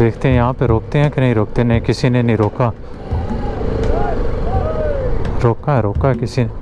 देखते हैं यहाँ पे रोकते हैं कि नहीं रोकते। नहीं, किसी ने नहीं रोका। रोका किसी ने।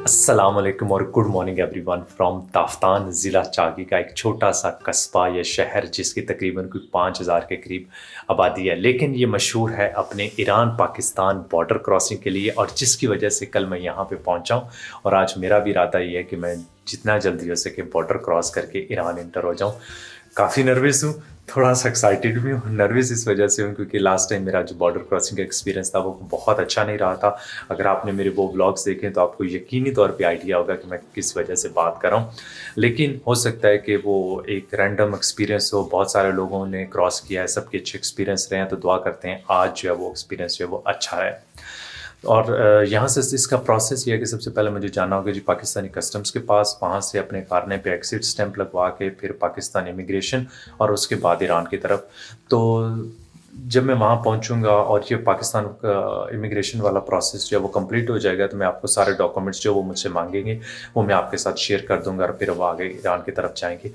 अस्सलामुअलैकुम और good morning everyone from Taftan ज़िला चागी का एक छोटा सा कस्बा या शहर जिसकी तकरीबन कोई 5000 के करीब आबादी है, लेकिन ये मशहूर है अपने ईरान पाकिस्तान बॉर्डर क्रॉसिंग के लिए, और जिसकी वजह से कल मैं यहाँ पे पहुँचा हूँ। और आज मेरा भी इरादा ये है कि मैं जितना जल्दी हो सके बॉर्डर क्रॉस करके ईरान इंटर हो जाऊँ। काफ़ी नर्वस हूँ, थोड़ा सा एक्साइटेड भी हूँ। नर्वस इस वजह से हूँ क्योंकि लास्ट टाइम मेरा जो बॉर्डर क्रॉसिंग का एक्सपीरियंस था वो बहुत अच्छा नहीं रहा था। अगर आपने मेरे वो व्लॉग्स देखे तो आपको यकीनी तौर पे आइडिया होगा कि मैं किस वजह से बात कर रहा हूँ। लेकिन हो सकता है कि वो एक रैंडम एक्सपीरियंस हो, बहुत सारे लोगों ने क्रॉस किया है, सबके अच्छे एक्सपीरियंस रहे हैं, तो दुआ करते हैं आज जो है वो एक्सपीरियंस जो है वो अच्छा है। और यहाँ से इसका प्रोसेस ये है कि सबसे पहले मुझे जाना होगा जी पाकिस्तानी कस्टम्स के पास, वहाँ से अपने कारने पे एग्जिट स्टैंप लगवा के फिर पाकिस्तान इमिग्रेशन और उसके बाद ईरान की तरफ। तो जब मैं वहाँ पहुँचूँगा और ये पाकिस्तान का इमिग्रेशन वाला प्रोसेस जो है वो कंप्लीट हो जाएगा, तो मैं आपको सारे डॉक्यूमेंट्स जो वो मुझसे मांगेंगे वो मैं आपके साथ शेयर कर दूँगा और फिर वो आगे ईरान की तरफ जाएंगे।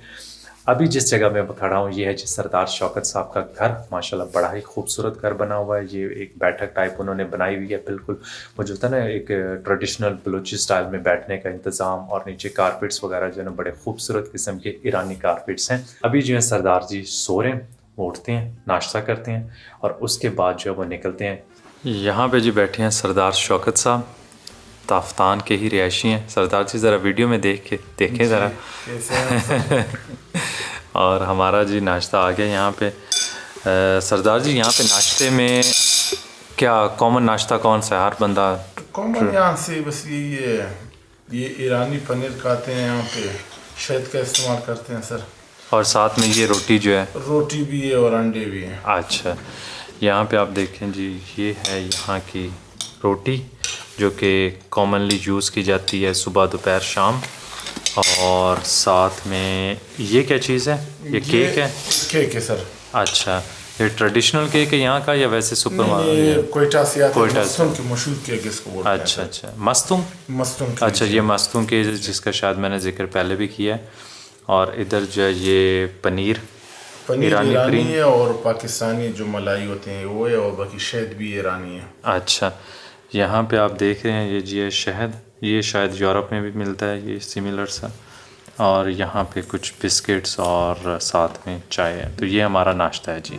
अभी जिस जगह मैं खड़ा हूँ ये है जी सरदार शौकत साहब का घर। माशाल्लाह बड़ा ही खूबसूरत घर बना हुआ है। ये एक बैठक टाइप उन्होंने बनाई हुई है, बिल्कुल वो जो था ना एक ट्रेडिशनल बलूची स्टाइल में बैठने का इंतज़ाम, और नीचे कारपेट्स वगैरह जो है ना बड़े खूबसूरत किस्म के ईरानी कारपेट्स हैं। अभी जो है सरदार जी सो रहे हैं, वो उठते हैं, नाश्ता करते हैं और उसके बाद जो है वो निकलते हैं। यहाँ पे जी बैठे हैं सरदार शौकत साहब, ताफ्तान के ही रिहायशी हैं। सरदार जी ज़रा वीडियो में देखें ज़रा। और हमारा जी नाश्ता आ गया यहाँ पे। सरदार जी यहाँ पे नाश्ते में क्या कॉमन नाश्ता कौन सा है? हर बंदा कॉमन यहाँ से बस यही है, ये ईरानी पनीर खाते हैं, यहाँ पे शहद का इस्तेमाल करते हैं सर। और साथ में ये रोटी जो है, रोटी भी है और अंडे भी हैं। अच्छा, यहाँ पे आप देखें जी, ये है यहाँ की रोटी जो कि कॉमनली यूज़ की जाती है सुबह दोपहर शाम। और साथ में ये क्या चीज़ है? ये केक है? केक है सर। अच्छा, ये ट्रेडिशनल केक है यहाँ का या वैसे सुपर मार्केट? कोयटा से आता है, कोयटा मस्तूम की मशहूर केक इसको बोलते हैं। अच्छा अच्छा, मस्तूम। मस्तूम। अच्छा, ये मस्तूम केक जिसका शायद मैंने जिक्र पहले भी किया है। और इधर जो है ये पनीर ईरानी है और पाकिस्तानी जो मलाई होते हैं वो है, और बाकी शहद भी ईरानी है। अच्छा, यहाँ पे आप देख रहे हैं ये जी है शहद, ये शायद यूरोप में भी मिलता है ये सिमिलर सा। और यहाँ पे कुछ बिस्किट्स और साथ में चाय है। तो ये हमारा नाश्ता है जी।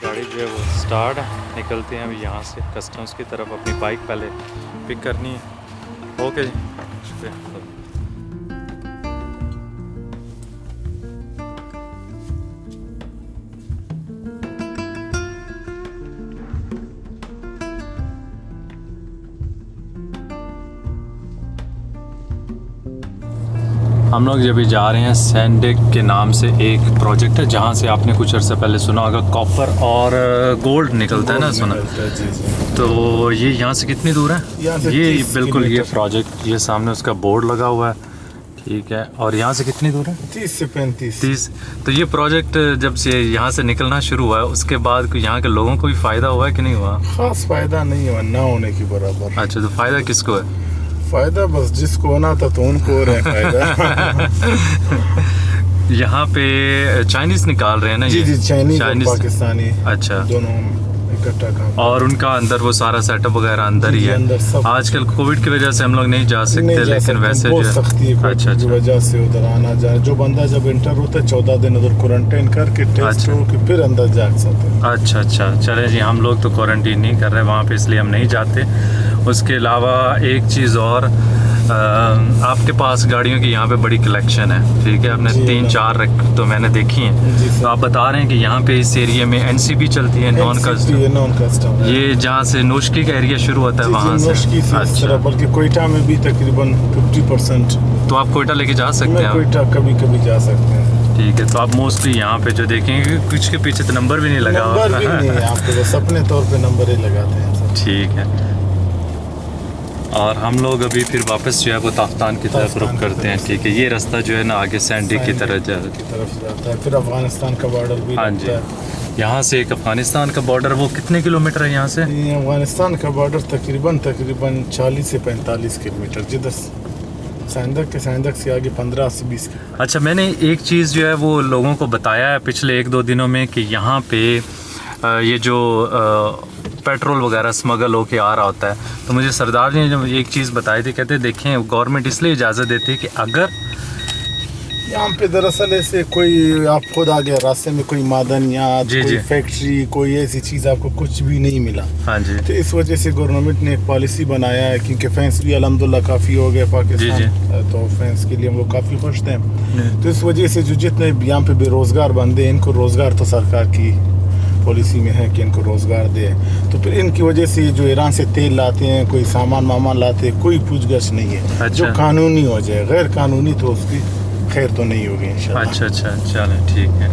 गाड़ी जो है वो स्टार्ट है, निकलते हैं अभी यहाँ से कस्टम्स की तरफ। अपनी बाइक पहले पिक करनी है। ओके जी, शुक्रिया। हम लोग जब भी जा रहे हैं, सैंडेक के नाम से एक प्रोजेक्ट है जहाँ से आपने कुछ अर्सा पहले सुना होगा, कॉपर और गोल्ड निकलता है ना, सुना? तो ये यहाँ से कितनी दूर है? ये बिल्कुल ये प्रोजेक्ट, ये सामने उसका बोर्ड लगा हुआ है, ठीक है। और यहाँ से कितनी दूर है? 30 से 35। 30। तो ये प्रोजेक्ट जब से यहाँ से निकलना शुरू हुआ है उसके बाद यहाँ के लोगों को भी फ़ायदा हुआ है कि नहीं हुआ? खास फ़ायदा नहीं हुआ, ना होने की बराबर। अच्छा, तो फ़ायदा किसको है? फ़ायदा बस जिसको होना था तो उनको हो रहा है फ़ायदा। यहाँ पे चाइनीज़ निकाल रहे हैं ना? जी, चाइनीज़ पाकिस्तानी, अच्छा, दोनों इकट्ठा काम। और उनका अंदर वो सारा सेटअप वगैरह अंदर ही है। आजकल कोविड की वजह से हम लोग नहीं जा सकते, लेकिन वैसे जो सख्ती की वजह से उधर आना जाए, जो बंदा जब इंटर होता है 14 दिन उधर क्वारंटाइन करके टेस्ट हो के फिर अंदर जा सकते हैं। अच्छा अच्छा, चले जी, हम लोग तो क्वारंटीन नहीं कर रहे वहाँ पे, इसलिए हम नहीं जाते। उसके अलावा एक चीज़ और, आपके पास गाड़ियों की यहाँ पे बड़ी कलेक्शन है, ठीक है, आपने जी, 3-4 तो मैंने देखी हैं। जी सर। तो आप बता रहे हैं कि यहाँ पे इस एरिया में एनसीबी चलती है, नॉन कस्टम। नॉन कस्टम है। ये जहाँ से नोशकी का एरिया शुरू होता है वहाँ से। नोशकी से इस तरह, बल्कि कोयटा में भी तकरीबन 50%। तो आप कोयटा लेके जा सकते मैं हैं। कोयटा कभी कभी जा सकते हैं। ठीक है, तो आप मोस्टली यहाँ पे जो देखेंगे कुछ के पीछे तो नंबर भी नहीं लगा हुआ। नंबर भी नहीं है यहाँ पे, बस अपने तौर पे नंबर ही लगाते हैं सर। ठीक है, और हम लोग अभी फिर वापस जो है वो ताफ्तान की तरफ ताफ्तान रुख की करते हैं। तरफ। ठीक है, ये रास्ता जो है ना आगे सैंडी की तरफ जा की तरफ जाता है, फिर अफगानिस्तान का बॉर्डर भी हाँ जी, लगता है। यहाँ से एक अफगानिस्तान का बॉर्डर, वो कितने किलोमीटर है यहाँ से? ये अफगानिस्तान का बॉर्डर तकरीबन 40 से 45 किलोमीटर, जिधर सैंदक से आगे 15 से 20 किलोमीटर। अच्छा, मैंने एक चीज़ जो है वो लोगों को बताया है पिछले 1-2 दिनों में कि यहाँ पे ये जो पेट्रोल वगैरह स्मगल होके आ रहा होता है, तो मुझे सरदार ने जब एक चीज़ बताई थी, कहते देखें गवर्नमेंट इसलिए इजाज़त देती है कि अगर यहाँ पे दरअसल ऐसे कोई आप खुद आ गया रास्ते में कोई मादन या जी, कोई जी। फैक्ट्री, कोई ऐसी चीज़ आपको कुछ भी नहीं मिला। हाँ जी, तो इस वजह से गवर्नमेंट ने एक पॉलिसी बनाया है, क्योंकि फैंस भी अल्हम्दुलिल्लाह काफ़ी हो गए पाकिस्तान, तो फैंस के लिए हम लोग काफ़ी खुश थे। तो इस वजह से जो जितने यहाँ पे बेरोज़गार बंदे हैं, इनको रोज़गार तो सरकार की पॉलिसी में है कि इनको रोज़गार दे। तो फिर इनकी वजह से जो ईरान से तेल लाते हैं, कोई सामान वामान लाते हैं, कोई पूछगछ नहीं है। अच्छा। जो कानूनी हो जाए, गैर कानूनी तो उसकी खैर तो नहीं होगी इंशाल्लाह। अच्छा चलें, ठीक है।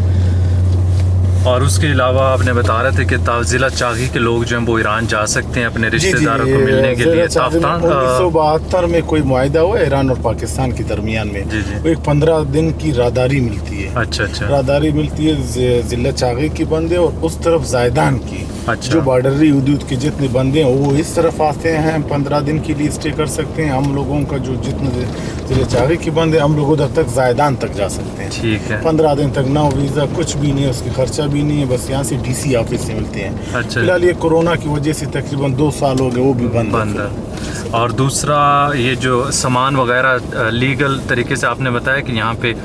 और उसके अलावा आपने बता रहे थे कि ज़िला चागी के लोग जो हैं वो ईरान जा सकते हैं अपने रिश्तेदारों को मिलने के लिए। ताफ्तान 1972 में कोई मुआहिदा हुआ ईरान और पाकिस्तान के दरमियान में, जी, जी। वो एक 15 दिन की राहदारी मिलती है। अच्छा, राहदारी मिलती है ज़िला चागी की बंदे और उस तरफ जायदान की। अच्छा। जो बॉर्डरी हदूद के जितने बंदे हैं वो इस तरफ आते हैं, 15 दिन के लिए स्टे कर सकते हैं। हम लोगों का जो जितने ज़िला चागी की बंदे, हम लोग उधर तक जायदान तक जा सकते हैं। ठीक है। 15 दिन तक ना वीज़ा, कुछ भी नहीं है, उसकी खर्चा भी नहीं है, बस यहाँ से डीसी ऑफिस से मिलते हैं। अच्छा। फिलहाल ये कोरोना की वजह से तकरीबन 2 साल हो गए, वो भी बंद है। और दूसरा ये जो सामान वगैरह लीगल तरीके से आपने बताया कि यहाँ पे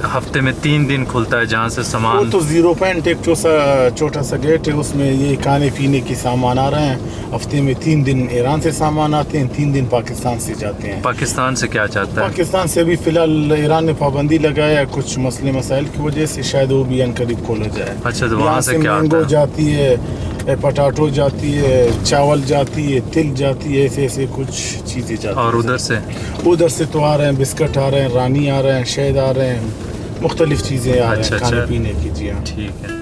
हफ्ते में 3 दिन खुलता है जहाँ से वो सामान। तो 0 पॉइंट एक छोटा सा गेट है, उसमें ये खाने पीने के सामान आ रहे हैं। हफ्ते में 3 दिन ईरान से सामान आते हैं, 3 दिन पाकिस्तान से जाते हैं। पाकिस्तान से क्या चाहता है? पाकिस्तान से भी फिलहाल ईरान ने पाबंदी लगाया है, कुछ मसले मसाइल की वजह से, शायद वो भी अनकरीब खोला जाए। अच्छा, तो वहाँ से क्या मैंगो आता है? जाती है, पटाटो जाती है, चावल जाती है, तिल जाती है, ऐसे ऐसे कुछ चीज़ें जाती और हैं। उधर से तो आ रहे हैं बिस्किट आ रहे हैं, रानी आ रहे हैं, शहद आ रहे हैं, मुख्तलिफ चीज़ें आ रही हैं खाने पीने की। जी हाँ, ठीक है।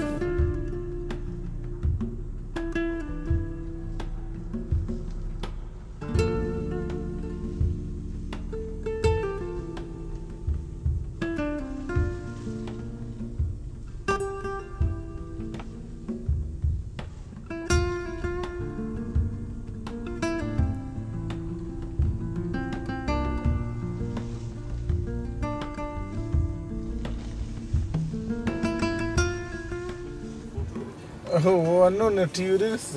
वो अन्य टूरिस्ट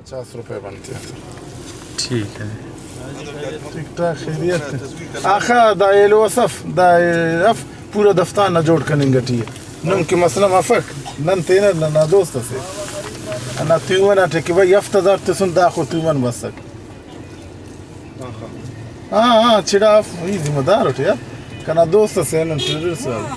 50 रुपए बनते हैं। ठीक है। ठीक ठाक खैरियत आखा दायल वसफ दायफ पूरा दफ्तार ना जोड़ करेंगे नम के मसला मफक नन तेना ना दोस्त से अना तुमन अटे कि भाई यफ्तदार ते सुन दाखो तुमन मसक हाँ छिड़ा ये जिम्मेदार उठे यार कना दोस्त से नन टूरिस्ट वाला।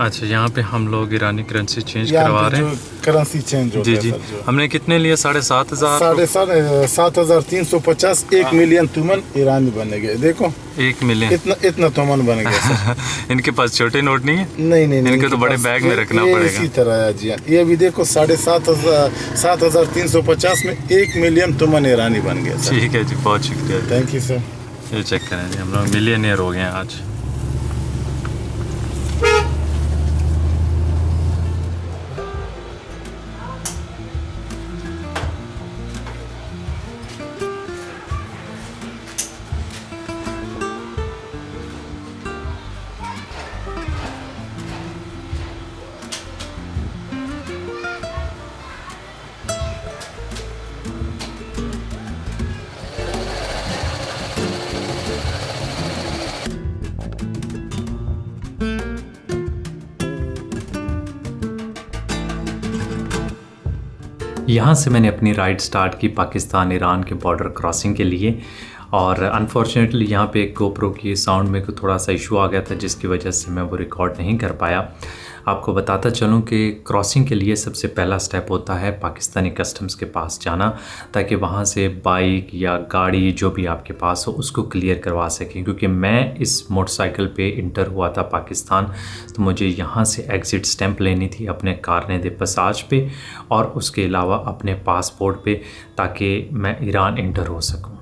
अच्छा, यहाँ पे हम लोग ईरानी करेंसी चेंज करवा रहे हैं। करेंसी चेंज हो जी गया जी। सर जो हमने कितने लिए? 7,500। 7,350 1 मिलियन तुमन ईरानी बनेंगे। देखो 1 मिलियन इतना तुमन बन गया सर। इनके पास छोटे नोट नहीं है? नहीं इनके तो बड़े बैग में रखना ये पड़ेगा। इसी तरह है जी हाँ। ये भी देखो 7,350 में 1 मिलियन तुमन ईरानी बन गया सर। ठीक है जी, बहुत शुक्रिया। Thank you sir. ये चेक करें जी, हम लोग मिलियनियर हो गए हैं आज। यहाँ से मैंने अपनी राइड स्टार्ट की पाकिस्तान ईरान के बॉर्डर क्रॉसिंग के लिए, और अनफॉर्चुनेटली यहाँ पे एक गोप्रो की साउंड में को थोड़ा सा इशू आ गया था, जिसकी वजह से मैं वो रिकॉर्ड नहीं कर पाया। आपको बताता चलूँ कि क्रॉसिंग के लिए सबसे पहला स्टेप होता है पाकिस्तानी कस्टम्स के पास जाना, ताकि वहाँ से बाइक या गाड़ी जो भी आपके पास हो उसको क्लियर करवा सकें। क्योंकि मैं इस मोटरसाइकिल पे इंटर हुआ था पाकिस्तान, तो मुझे यहाँ से एग्ज़िट स्टैंप लेनी थी अपने कारने दे पसाज पे, और उसके अलावा अपने पासपोर्ट पे, ताकि मैं ईरान इंटर हो सकूँ।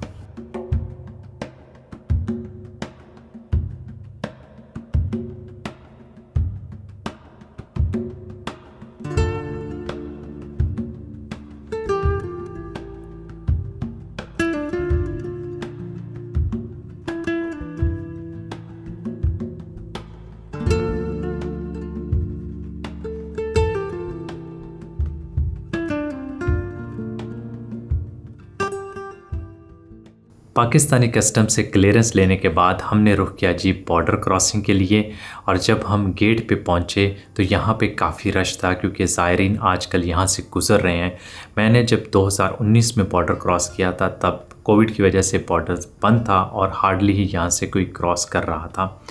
पाकिस्तानी कस्टम से क्लियरेंस लेने के बाद हमने रुख किया जी बॉर्डर क्रॉसिंग के लिए। और जब हम गेट पे पहुंचे तो यहाँ पे काफ़ी रश था, क्योंकि ज़ायरीन आजकल यहाँ से गुज़र रहे हैं। मैंने जब 2019 में बॉर्डर क्रॉस किया था, तब कोविड की वजह से बॉर्डर बंद था और हार्डली ही यहाँ से कोई क्रॉस कर रहा था।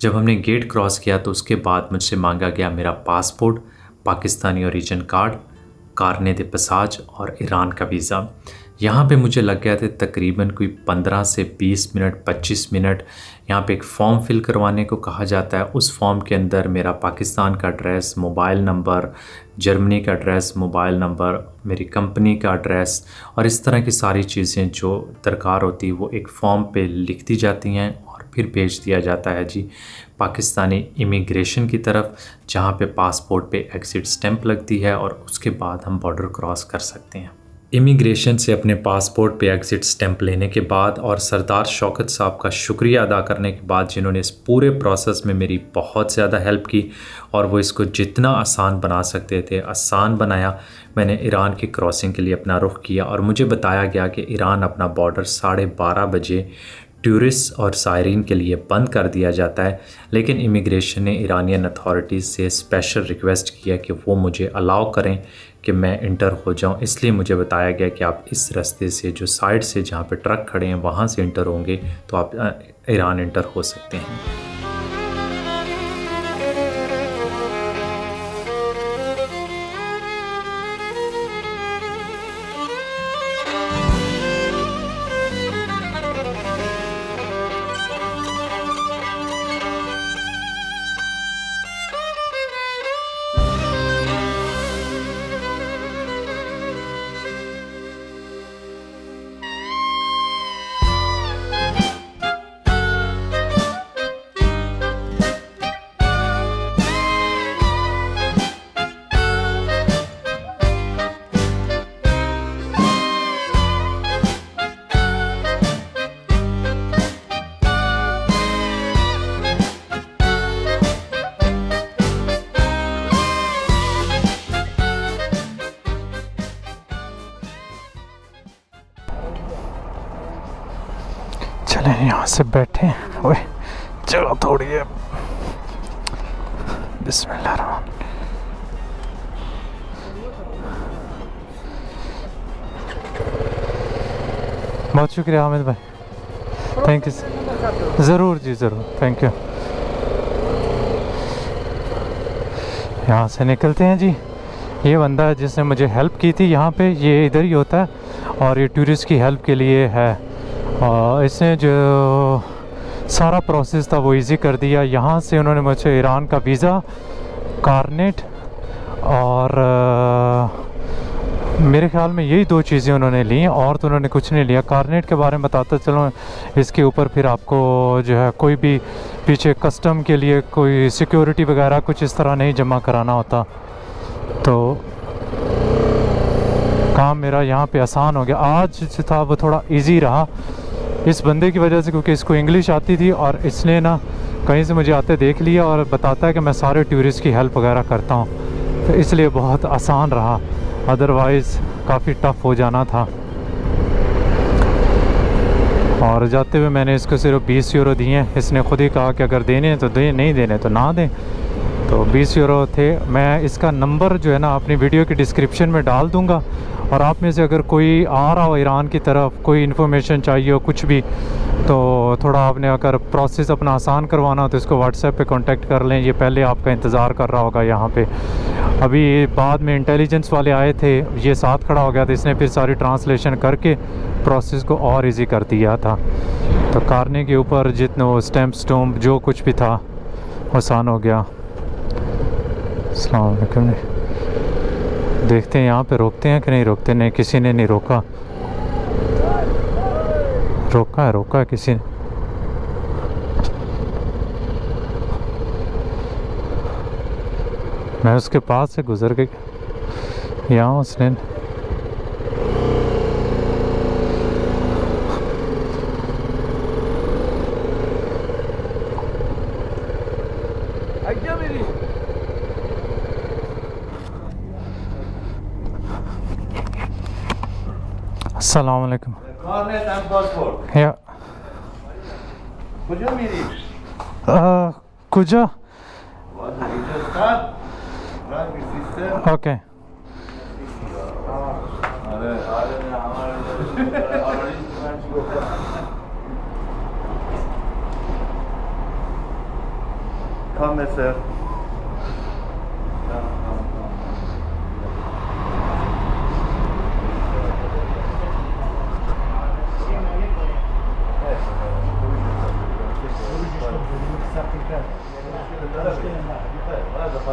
जब हमने गेट क्रॉस किया तो उसके बाद मुझसे मांगा गया मेरा पासपोर्ट, पाकिस्तानी ओरिजिन कार्ड, कारने दे पसाज और ईरान का वीज़ा। यहाँ पे मुझे लग गया था तकरीबन कोई 15 से 20 मिनट 25 मिनट। यहाँ पे एक फॉर्म फिल करवाने को कहा जाता है। उस फॉर्म के अंदर मेरा पाकिस्तान का एड्रेस, मोबाइल नंबर, जर्मनी का एड्रेस, मोबाइल नंबर, मेरी कंपनी का एड्रेस और इस तरह की सारी चीज़ें जो दरकार होती है वो एक फ़ॉर्म पे लिख दी जाती हैं और फिर भेज दिया जाता है जी पाकिस्तानी इमिग्रेशन की तरफ, जहाँ पे पासपोर्ट पे एग्ज़िट स्टैंप लगती है और उसके बाद हम बॉर्डर क्रॉस कर सकते हैं। इमिग्रेशन से अपने पासपोर्ट पे एग्ज़िट स्टैंप लेने के बाद और सरदार शौकत साहब का शुक्रिया अदा करने के बाद, जिन्होंने इस पूरे प्रोसेस में मेरी बहुत ज़्यादा हेल्प की और वो इसको जितना आसान बना सकते थे आसान बनाया, मैंने ईरान की क्रॉसिंग के लिए अपना रुख किया। और मुझे बताया गया कि ईरान अपना बॉर्डर 12:30 बजे टूरिस्ट और ज़ायरीन के लिए बंद कर दिया जाता है, लेकिन इमिग्रेशन ने ईरानियन अथॉरिटीज़ से स्पेशल रिक्वेस्ट किया कि वो मुझे अलाउ करें कि मैं इंटर हो जाऊं। इसलिए मुझे बताया गया कि आप इस रास्ते से, जो साइड से जहां पे ट्रक खड़े हैं वहां से इंटर होंगे तो आप ईरान इंटर हो सकते हैं। चलें यहाँ से बैठे, ओए चलो थोड़ी है। बिस्मिल्लाह। बहुत शुक्रिया हामिद भाई, थैंक यू। ज़रूर जी ज़रूर, थैंक यू। यहाँ से निकलते हैं जी। ये बंदा है जिसने मुझे हेल्प की थी यहाँ पे, ये इधर ही होता है और ये टूरिस्ट की हेल्प के लिए है। और इसने जो सारा प्रोसेस था वो इजी कर दिया। यहाँ से उन्होंने मुझे ईरान का वीज़ा, कारनेट और मेरे ख्याल में यही 2 चीज़ें उन्होंने ली, और तो उन्होंने कुछ नहीं लिया। कारनेट के बारे में बताता चलो, इसके ऊपर फिर आपको जो है कोई भी पीछे कस्टम के लिए कोई सिक्योरिटी वगैरह कुछ इस तरह नहीं जमा कराना होता, तो काम मेरा यहाँ पे आसान हो गया। आज जो था वो थोड़ा इजी रहा इस बंदे की वजह से, क्योंकि इसको इंग्लिश आती थी और इसने ना कहीं से मुझे आते देख लिया और बताता है कि मैं सारे टूरिस्ट की हेल्प वगैरह करता हूँ, तो इसलिए बहुत आसान रहा। अदरवाइज़ काफ़ी टफ़ हो जाना था। और जाते हुए मैंने इसको सिर्फ 20 यूरो दिए। इसने खुद ही कहा कि अगर देने हैं तो दें, नहीं देने तो ना दें। तो 20 यूरो थे। मैं इसका नंबर जो है ना अपनी वीडियो की डिस्क्रिप्शन में डाल दूंगा, और आप में से अगर कोई आ रहा हो ईरान की तरफ, कोई इन्फॉर्मेशन चाहिए हो कुछ भी, तो थोड़ा आपने अगर प्रोसेस अपना आसान करवाना हो तो इसको व्हाट्सएप पे कांटेक्ट कर लें। ये पहले आपका इंतज़ार कर रहा होगा यहाँ पे। अभी बाद में इंटेलिजेंस वाले आए थे, ये साथ खड़ा हो गया था, इसने फिर सारी ट्रांसलेशन करके प्रोसेस को और इजी कर दिया था। तो कारने के ऊपर जितने वो स्टैम्प जो कुछ भी था आसान हो गया। अस्सलाम वालेकुम। देखते हैं यहाँ पे रोकते हैं कि नहीं रोकते। नहीं, किसी ने नहीं रोका। रोका है किसी ने। मैं उसके पास से गुजर के यहाँ उसने अस्सलाम वालेकुम। या कुजा okay. Come, sir.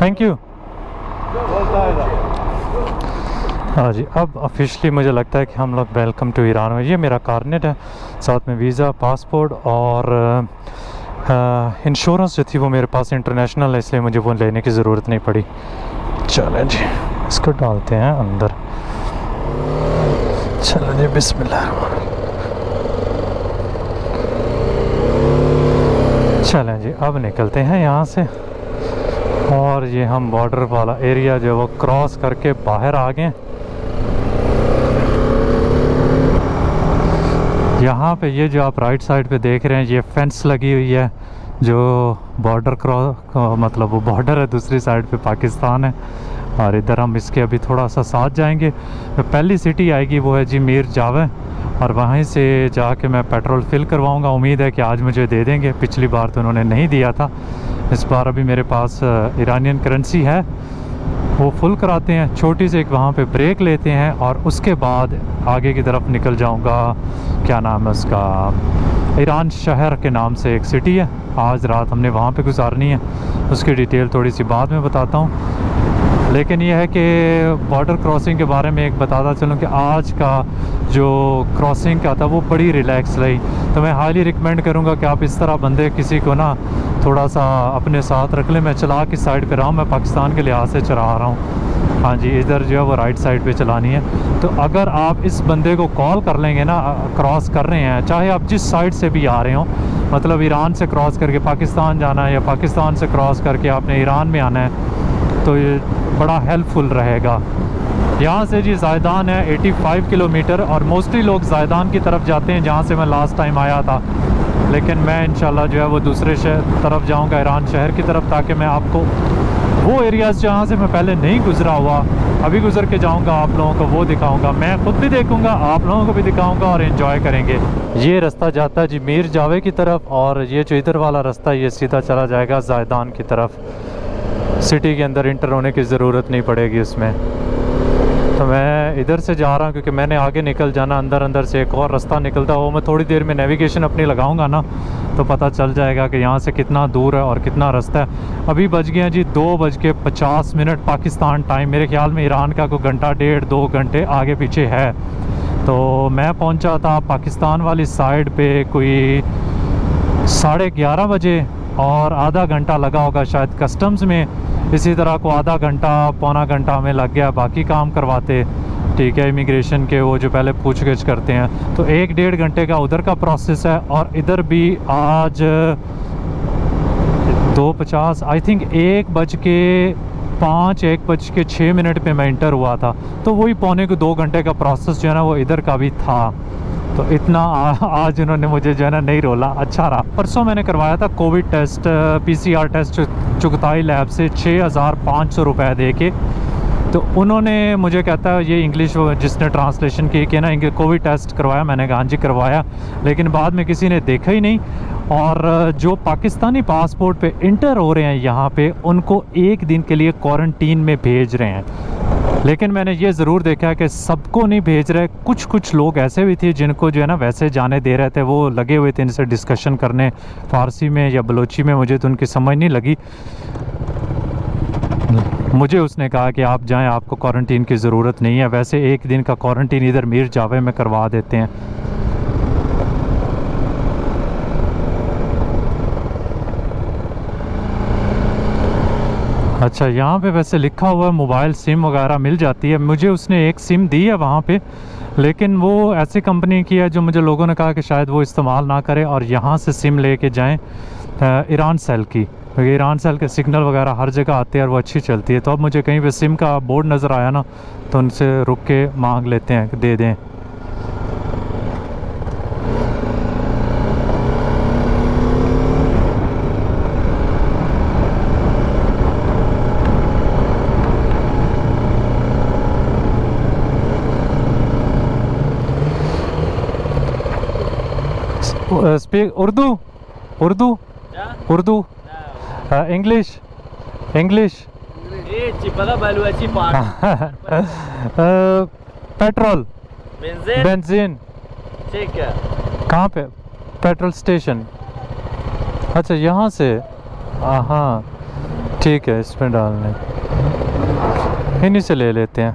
Thank you. हाँ जी, अब ऑफिशियली मुझे लगता है कि हम लोग वेलकम टू ईरान में। ये मेरा कार्नेट है, साथ में वीज़ा, पासपोर्ट और इंश्योरेंस जो थी वो मेरे पास इंटरनेशनल है, इसलिए मुझे वो लेने की ज़रूरत नहीं पड़ी। चलें जी, इसको डालते हैं अंदर। चलो जी, बिस्मिल्लाह। चलें जी, अब निकलते हैं यहाँ से। और ये हम बॉर्डर वाला एरिया जो है वो क्रॉस करके बाहर आ गए। यहाँ पे ये जो आप राइट साइड पे देख रहे हैं, ये फेंस लगी हुई है जो बॉर्डर क्रॉस, मतलब वो बॉर्डर है, दूसरी साइड पे पाकिस्तान है। और इधर हम इसके अभी थोड़ा सा साथ जाएंगे। पहली सिटी आएगी वो है जी मीर जावे, और वहीं से जाके मैं पेट्रोल फिल करवाऊँगा। उम्मीद है कि आज मुझे दे देंगे, पिछली बार तो उन्होंने नहीं दिया था। इस बार अभी मेरे पास ईरानियन करेंसी है, वो फुल कराते हैं। छोटी से एक वहाँ पे ब्रेक लेते हैं और उसके बाद आगे की तरफ निकल जाऊँगा। क्या नाम है उसका, ईरान शहर के नाम से एक सिटी है। आज रात हमने वहाँ पे गुजारनी है, उसकी डिटेल थोड़ी सी बाद में बताता हूँ। लेकिन यह है कि बॉर्डर क्रॉसिंग के बारे में एक बताता चलूँ कि आज का जो क्रॉसिंग का था वो बड़ी रिलैक्स रही। तो मैं हाईली रिकमेंड करूँगा कि आप इस तरह बंदे किसी को ना थोड़ा सा अपने साथ रख लें। मैं चला किस साइड पे रहा हूँ, मैं पाकिस्तान के लिहाज से चला रहा हूँ। हाँ जी, इधर जो है वो राइट साइड पे चलानी है। तो अगर आप इस बंदे को कॉल कर लेंगे ना, क्रॉस कर रहे हैं, चाहे आप जिस साइड से भी आ रहे हो, मतलब ईरान से क्रॉस करके पाकिस्तान जाना है या पाकिस्तान से क्रॉस करके आपने ईरान में आना है, तो ये बड़ा हेल्पफुल रहेगा। यहाँ से जी ज़ायदान है 85 किलोमीटर, और मोस्टली लोग ज़ायदान की तरफ जाते हैं जहाँ से मैं लास्ट टाइम आया था। लेकिन मैं इंशाल्लाह जो है वो दूसरे तरफ जाऊँगा, ईरान शहर की तरफ, ताकि मैं आपको वो एरियाज़ जहाँ से मैं पहले नहीं गुज़रा हुआ अभी गुज़र के जाऊँगा, आप लोगों को वो दिखाऊँगा। मैं ख़ुद भी देखूँगा, आप लोगों को भी दिखाऊँगा और इन्जॉय करेंगे। ये रास्ता जाता है जी मीर जावे की तरफ, और ये जो इधर वाला रास्ता ये सीधा चला जाएगा ज़ायदान की तरफ। सिटी के अंदर इंटर होने की ज़रूरत नहीं पड़ेगी उसमें। तो मैं इधर से जा रहा हूँ क्योंकि मैंने आगे निकल जाना, अंदर से एक और रास्ता निकलता है, वो मैं थोड़ी देर में नेविगेशन अपनी लगाऊंगा ना, तो पता चल जाएगा कि यहाँ से कितना दूर है और कितना रास्ता है। अभी बज गए हैं जी 2:50 पाकिस्तान टाइम। मेरे ख्याल में ईरान का कोई घंटा 1.5-2 घंटे आगे पीछे है। तो मैं पहुँचा था पाकिस्तान वाली साइड पे कोई 11:30 बजे, और आधा घंटा लगा होगा शायद कस्टम्स में। इसी तरह को आधा घंटा पौना घंटा में लग गया बाकी काम करवाते। ठीक है, इमिग्रेशन के वो जो पहले पूछगिछ करते हैं, तो 1-1.5 घंटे का उधर का प्रोसेस है। और इधर भी आज 2:50 आई थिंक 1:05 पे मैं इंटर हुआ था, तो वही पौने को 2 घंटे का प्रोसेस जो है ना वो इधर का भी था। तो इतना आज उन्होंने मुझे जो है ना नहीं रोला, अच्छा रहा। परसों मैंने करवाया था Covid test, PCR test Chughtai lab से 6,500 रुपये दे के। तो उन्होंने मुझे कहता है, ये इंग्लिश जिसने ट्रांसलेशन की कि ना इनके कोविड टेस्ट करवाया, मैंने कहा हाँ जी करवाया, लेकिन बाद में किसी ने देखा ही नहीं। और जो पाकिस्तानी पासपोर्ट पे इंटर हो रहे हैं यहाँ पे, उनको 1 दिन के लिए क्वारंटीन में भेज रहे हैं। लेकिन मैंने ये ज़रूर देखा है कि सबको नहीं भेज रहे, कुछ लोग ऐसे भी थे जिनको जो है ना वैसे जाने दे रहे थे। वो लगे हुए थे इनसे डिस्कशन करने फ़ारसी में या बलोची में, मुझे तो उनकी समझ नहीं लगी। मुझे उसने कहा कि आप जाएं, आपको क्वारंटीन की ज़रूरत नहीं है, वैसे 1 दिन का क्वारंटीन इधर मीर जावे में करवा देते हैं। अच्छा, यहाँ पे वैसे लिखा हुआ है मोबाइल सिम वगैरह मिल जाती है। मुझे उसने एक सिम दी है वहाँ पे, लेकिन वो ऐसी कंपनी की है जो मुझे लोगों ने कहा कि शायद वो इस्तेमाल ना करें और यहाँ से सिम लेके जाएं ईरान सेल की, क्योंकि ईरान सेल के सिग्नल वगैरह हर जगह आते हैं और वो अच्छी चलती है। तो अब मुझे कहीं पे सिम का बोर्ड नज़र आया ना, तो उनसे रुक के मांग लेते हैं, दे दें। Speak Urdu Urdu Urdu English English petrol benzene ठीक है। कहाँ पे? Petrol station. अच्छा, यहाँ से, हाँ ठीक है, इसमें डालने, इन्हीं से ले लेते हैं।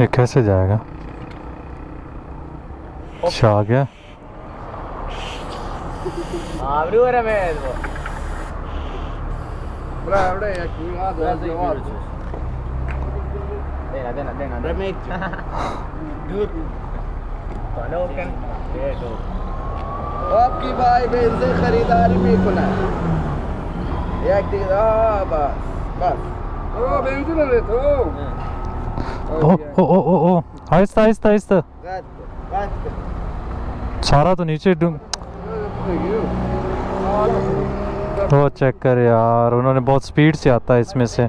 ये कैसे जाएगा? अच्छा आ गया। आबरू रे मैं Bra, bra, jag kan देना रमेश दूर हेलो कैन दो आपकी भाई बेंजीन खरीदारी भी खुला है। एक दिन बस बस ओ बेंजीन ले तो ओ ओ ओ ओ ओ आहिस्ता आहिस्ता आहिस्ता, सारा तो नीचे वो चेक कर यार, उन्होंने बहुत स्पीड से आता है इसमें से।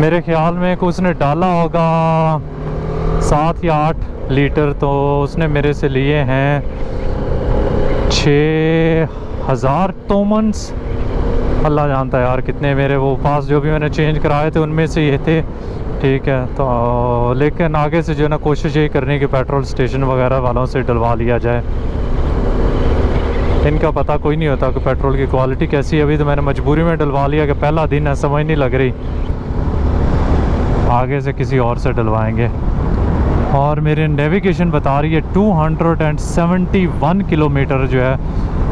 मेरे ख्याल में कि उसने डाला होगा 7 या 8 लीटर, तो उसने मेरे से लिए हैं 6,000 तोमन्स। अल्लाह जानता है यार कितने मेरे वो पास जो भी मैंने चेंज कराए थे उनमें से ये थे, ठीक है। तो लेकिन आगे से जो है ना कोशिश यही करनी कि पेट्रोल स्टेशन वगैरह वालों से डलवा लिया जाए। इनका पता कोई नहीं होता कि पेट्रोल की क्वालिटी कैसी है। अभी तो मैंने मजबूरी में डलवा लिया कि पहला दिन है, समझ नहीं लग रही, आगे से किसी और से डलवाएंगे। और मेरे नेविगेशन बता रही है 271 किलोमीटर जो है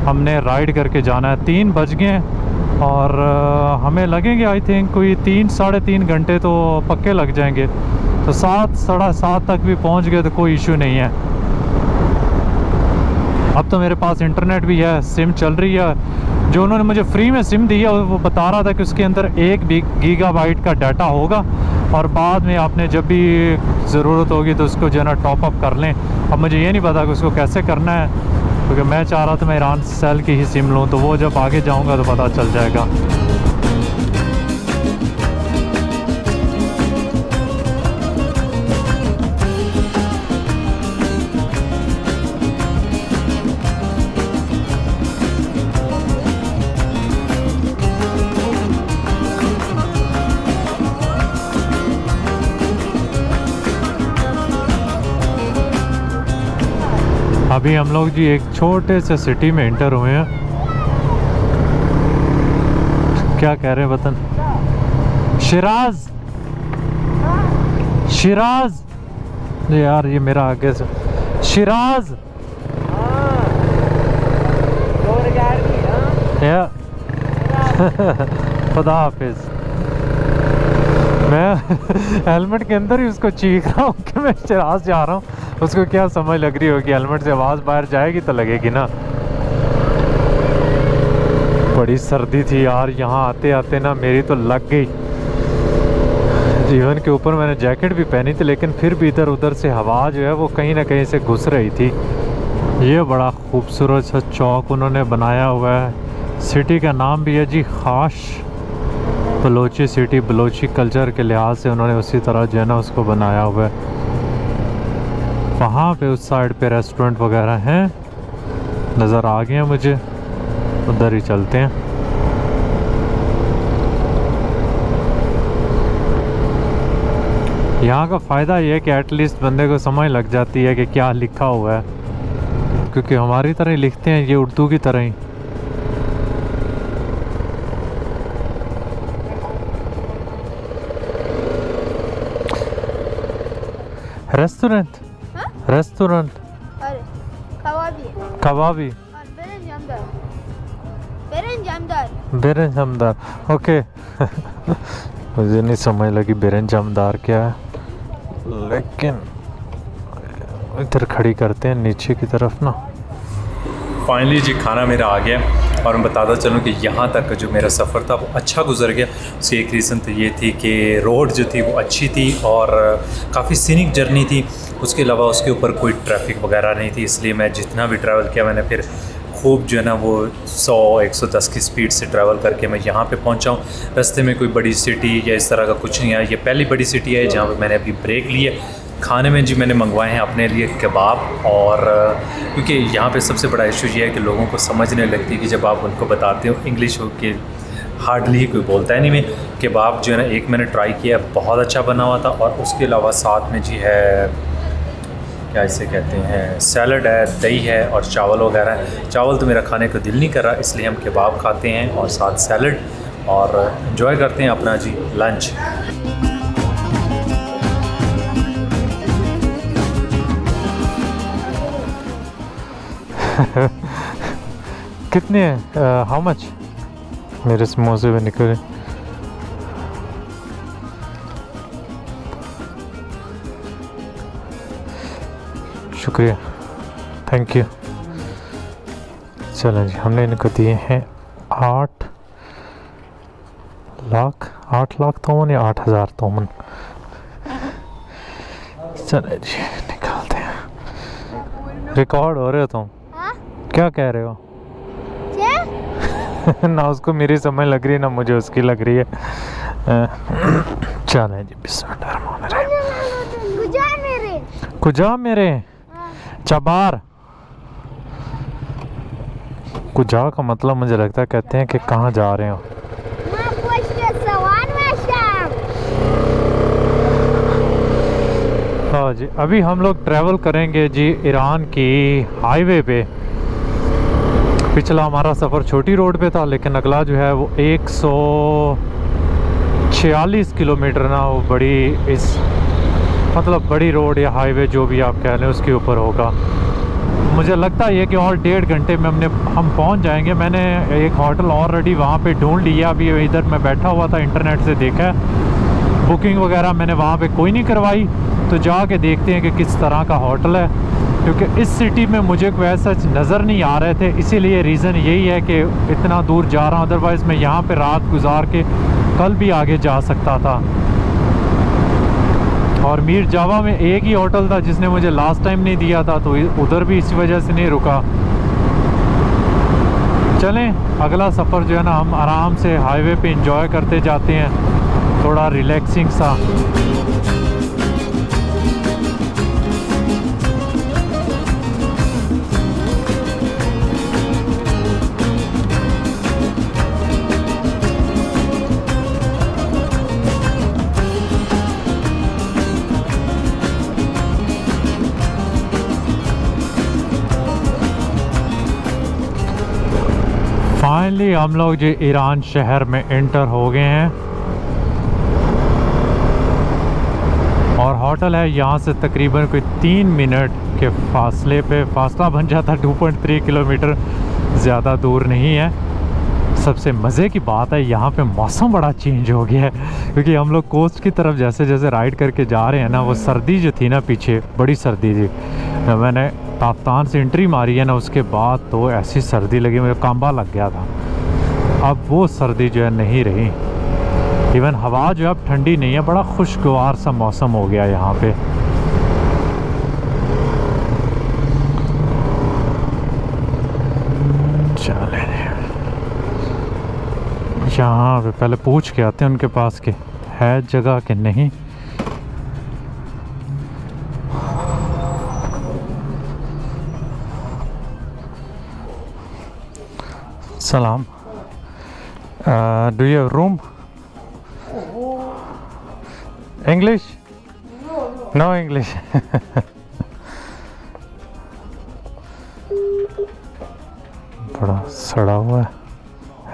हमने राइड करके जाना है। 3 बज गए और हमें लगेंगे आई थिंक कोई 3-3.5 घंटे तो पक्के लग जाएंगे। तो 7-7:30 तक भी पहुंच गए तो कोई इशू नहीं है। अब तो मेरे पास इंटरनेट भी है, सिम चल रही है। जो उन्होंने मुझे फ्री में सिम दी है वो बता रहा था कि उसके अंदर 1 गीगाबाइट का डाटा होगा और बाद में आपने जब भी ज़रूरत होगी तो उसको जो है ना टॉपअप कर लें। अब मुझे ये नहीं पता कि उसको कैसे करना है, क्योंकि मैं चाह रहा था मैं ईरान सेल की ही सिम लूँ, तो वो जब आगे जाऊँगा तो पता चल जाएगा। अभी हम लोग जी एक छोटे से सिटी में एंटर हुए हैं। क्या कह रहे हैं वतन? शिराज, शिराज यार, ये मेरा आगे से शिराज या खुदा हाफिज। मैं हेलमेट के अंदर ही उसको चीख रहा हूँ कि मैं शिराज जा रहा हूँ। उसको क्या समझ लग रही होगी, हेलमेट से आवाज़ बाहर जाएगी तो लगेगी ना। बड़ी सर्दी थी यार, यहाँ आते आते ना मेरी तो लग गई। जीवन के ऊपर मैंने जैकेट भी पहनी थी, लेकिन फिर भी इधर उधर से हवा जो है वो कहीं ना कहीं से घुस रही थी। ये बड़ा खूबसूरत सा चौक उन्होंने बनाया हुआ है। सिटी का नाम भी है जी खाश बलोची सिटी। बलोची कल्चर के लिहाज से उन्होंने उसी तरह जो है ना उसको बनाया हुआ है। वहाँ पे उस साइड पे रेस्टोरेंट वगैरह हैं, नज़र आ गए मुझे, उधर ही चलते हैं। यहाँ का फ़ायदा ये है कि एटलीस्ट बंदे को समझ लग जाती है कि क्या लिखा हुआ है, क्योंकि हमारी तरह ही लिखते हैं ये उर्दू की तरह ही। रेस्टोरेंट, रेस्टोरेंट अरे कबाबी कबाबी और बेरंजामदार बेरंजामदार बेरंजामदार। ओके मुझे नहीं समझ लगी बेरंजामदार क्या है, लेकिन इधर खड़ी करते हैं नीचे की तरफ ना। फाइनली जी खाना मेरा आ गया और मैं बताता चलूँ कि यहाँ तक जो मेरा सफ़र था वो अच्छा गुजर गया। उसकी एक रीज़न तो ये थी कि रोड जो थी वो अच्छी थी और काफ़ी सीनिक जर्नी थी। उसके अलावा उसके ऊपर कोई ट्रैफिक वगैरह नहीं थी, इसलिए मैं जितना भी ट्रैवल किया मैंने फिर खूब जो है ना वो 100-110 की स्पीड से ट्रैवल करके मैं यहाँ पे पहुँचा हूँ। रास्ते में कोई बड़ी सिटी या इस तरह का कुछ नहीं है। ये पहली बड़ी सिटी है जहाँ पे मैंने अभी ब्रेक लिए। खाने में जी मैंने मंगवाए हैं अपने लिए कबाब, और क्योंकि यहाँ पे सबसे बड़ा इशू ये है कि लोगों को समझने लगती है कि जब आप उनको बताते हो इंग्लिश हो कि हार्डली ही कोई बोलता है। नहीं में कबाब जो है ना एक मैंने ट्राई किया, बहुत अच्छा बना हुआ था, और उसके अलावा साथ में जी है क्या इसे कहते हैं सैलड है, दही है और चावल वगैरह है। चावल तो मेरा खाने को दिल नहीं कर रहा, इसलिए हम कबाब खाते हैं और साथ सैलड, और एंजॉय करते हैं अपना जी लंच। कितने हाउ मच? मेरे समोसे में निकले। शुक्रिया, थैंक यू। चलें जी, हमने इनको दिए हैं 8 लाख तोमन या 8,000 तोमन। चले जी निकालते हैं। रिकॉर्ड हो रहे हो तुम? हाँ? क्या कह रहे हो? क्या? ना उसको मेरी समझ लग रही है ना मुझे उसकी लग रही है। चलें जी, बिस्मिल्लाहिर्रहमानिर्रहीम। गुजा मेरे कुजा मेरे चबार। कुजा का मतलब मुझे लगता है कहते हैं कि कहाँ जा रहे हो। माँ पोस्ट सवान में शाम। हाँ जी, अभी हम लोग ट्रैवल करेंगे जी ईरान की हाईवे पे। पिछला हमारा सफ़र छोटी रोड पे था, लेकिन अगला जो है वो 146 किलोमीटर ना वो बड़ी इस मतलब बड़ी रोड या हाईवे जो भी आप कह लें उसके ऊपर होगा। मुझे लगता है कि और 1.5 घंटे में हम पहुंच जाएंगे। मैंने एक होटल ऑलरेडी वहाँ पे ढूंढ लिया। अभी इधर मैं बैठा हुआ था, इंटरनेट से देखा है, बुकिंग वगैरह मैंने वहाँ पे कोई नहीं करवाई, तो जाके देखते हैं कि किस तरह का होटल है, क्योंकि इस सिटी में मुझे कोई ऐसा नज़र नहीं आ रहे थे। इसीलिए रीज़न यही है कि इतना दूर जा रहा हूँ, अदरवाइज़ मैं यहाँ पे रात गुजार के कल भी आगे जा सकता था। और मीर जावा में एक ही होटल था जिसने मुझे लास्ट टाइम नहीं दिया था, तो उधर भी इसी वजह से नहीं रुका। चलें, अगला सफ़र जो है ना हम आराम से हाईवे पे एंजॉय करते जाते हैं, थोड़ा रिलैक्सिंग सा। फाइनली हम लोग जो ईरान शहर में एंटर हो गए हैं और होटल है यहाँ से तकरीबन कोई 3 मिनट के फासले पे, फासला बन जाता 2.3 किलोमीटर, ज़्यादा दूर नहीं है। सबसे मज़े की बात है यहाँ पे मौसम बड़ा चेंज हो गया है, क्योंकि हम लोग कोस्ट की तरफ जैसे जैसे राइड करके जा रहे हैं ना, वो सर्दी जो थी ना पीछे, बड़ी सर्दी थी। मैंने ताफ्तान से एंट्री मारी है ना, उसके बाद तो ऐसी सर्दी लगी, मुझे कांबा लग गया था। अब वो सर्दी जो है नहीं रही। इवन हवा जो है अब ठंडी नहीं है, बड़ा खुशगवार सा मौसम हो गया यहाँ पे। चले यहाँ पे पहले पूछ के आते हैं उनके पास कि है जगह कि नहीं। सलाम, do you have room? English? No English. बड़ा सड़ा हुआ है,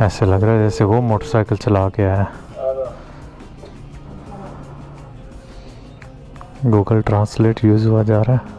ऐसे लग रहा है जैसे वो मोटरसाइकिल चला के आया है। गूगल ट्रांसलेट यूज़ हुआ जा रहा है।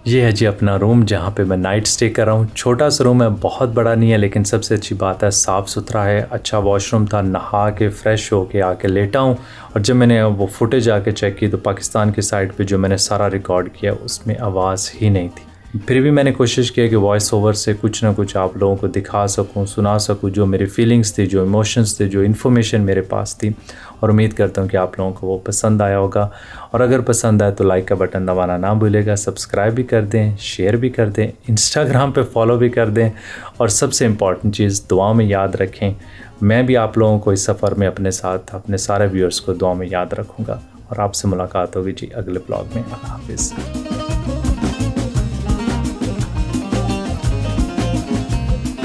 ये है जी अपना रूम जहाँ पे मैं नाइट स्टे कर रहा हूँ। छोटा सा रूम है, बहुत बड़ा नहीं है, लेकिन सबसे अच्छी बात है साफ़ सुथरा है, अच्छा वॉशरूम था। नहा के फ्रेश हो के आके लेटा हूँ और जब मैंने वो फुटेज आके चेक की तो पाकिस्तान की साइड पे जो मैंने सारा रिकॉर्ड किया उसमें आवाज़ ही नहीं थी। फिर भी मैंने कोशिश की कि वॉइस ओवर से कुछ ना कुछ आप लोगों को दिखा सकूं, सुना सकूं, जो मेरी फीलिंग्स थी, जो इमोशंस थे, जो इन्फॉर्मेशन मेरे पास थी। और उम्मीद करता हूं कि आप लोगों को वो पसंद आया होगा। और अगर पसंद आए तो लाइक का बटन दबाना ना भूलेगा, सब्सक्राइब भी कर दें, शेयर भी कर दें, इंस्टाग्राम पे फॉलो भी कर दें। और सबसे इम्पॉर्टेंट चीज़, दुआ में याद रखें। मैं भी आप लोगों को इस सफ़र में अपने साथ, अपने सारे व्यूअर्स को दुआ में याद रखूँगा। और आपसे मुलाकात होगी जी अगले ब्लॉग में। अल्लाह हाफिज़।